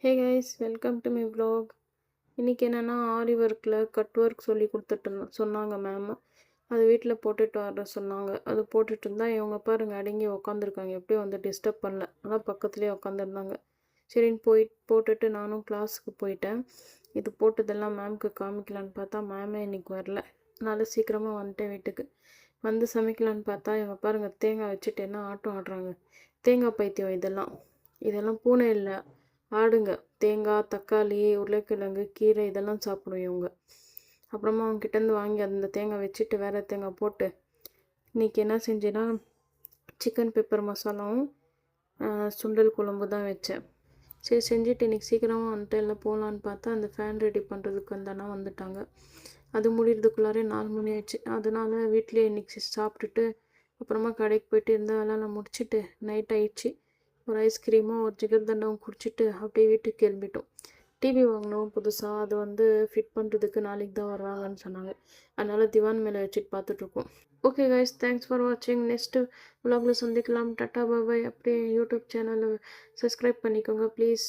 Hey guys, welcome to my vlog. இன்றைக்கி என்னென்னா ஆரி ஒர்க்கில் கட் ஒர்க் சொல்லி கொடுத்துட்டு சொன்னாங்க மேம். அது வீட்டில் போட்டுட்டு வர சொன்னாங்க. அது போட்டுட்டு இருந்தால் இவங்க பாருங்க அடங்கி உக்காந்துருக்காங்க. எப்படியும் வந்து டிஸ்டர்ப் பண்ணல, அதான் பக்கத்துலேயே உக்காந்துருந்தாங்க. சரின்னு போட்டுட்டு நானும் கிளாஸுக்கு போயிட்டேன். இது போட்டதெல்லாம் மேம்க்கு காமிக்கலான்னு பார்த்தா மேமே இன்றைக்கி வரல. அதனால் சீக்கிரமாக வந்துட்டேன் வீட்டுக்கு. வந்து சமைக்கலான்னு பார்த்தா இவங்க பாருங்கள் தேங்காய் வச்சுட்டு என்ன ஆட்டம் ஆடுறாங்க. தேங்காய் பைத்தியம் இதெல்லாம் பூனை இல்லை, ஆடுங்க. தேங்காய், தக்காளி, உருளைக்கிழங்கு, கீரை இதெல்லாம் சாப்பிடும் இவங்க. அப்புறமா அவங்ககிட்டேருந்து வாங்கி அந்த தேங்காய் வச்சுட்டு வேறு தேங்காய் போட்டு இன்றைக்கி என்ன செஞ்சேன்னா சிக்கன் பெப்பர் மசாலாவும் சுண்டல் குழம்பு தான் வச்சேன். சரி செஞ்சுட்டு இன்றைக்கி சீக்கிரமாக வந்துட்டு எல்லாம் போகலான்னு பார்த்தா அந்த ஃபேன் ரெடி பண்ணுறதுக்கு அந்த அண்ணா வந்துட்டாங்க. அது முடிகிறதுக்குள்ளாரே 4 மணி ஆயிடுச்சு. அதனால வீட்லேயே இன்றைக்கி சாப்பிட்டுட்டு அப்புறமா கடைக்கு போயிட்டு இருந்த வேலைலாம் முடிச்சுட்டு நைட் ஆயிடுச்சு. ஒரு ஐஸ்கிரீமும் ஒரு ஜிகர்தண்டாவும் குடிச்சிட்டு அப்படியே வீட்டுக்கு கிளம்பிட்டோம். டிவி வாங்கினோம் புதுசாக. அது வந்து ஃபிட் பண்ணுறதுக்கு நாளைக்கு தான் வர்றாங்கன்னு சொன்னாங்க. அதனால் திவான் மேலே வச்சுட்டு பார்த்துட்ருக்கோம். ஓகே கைஸ், தேங்க்ஸ் ஃபார் வாட்சிங். நெக்ஸ்ட்டு vlogல சந்திக்கலாம். டாட்டா பாய். அப்படியே யூடியூப் சேனலை சப்ஸ்கிரைப் பண்ணிக்கோங்க ப்ளீஸ்.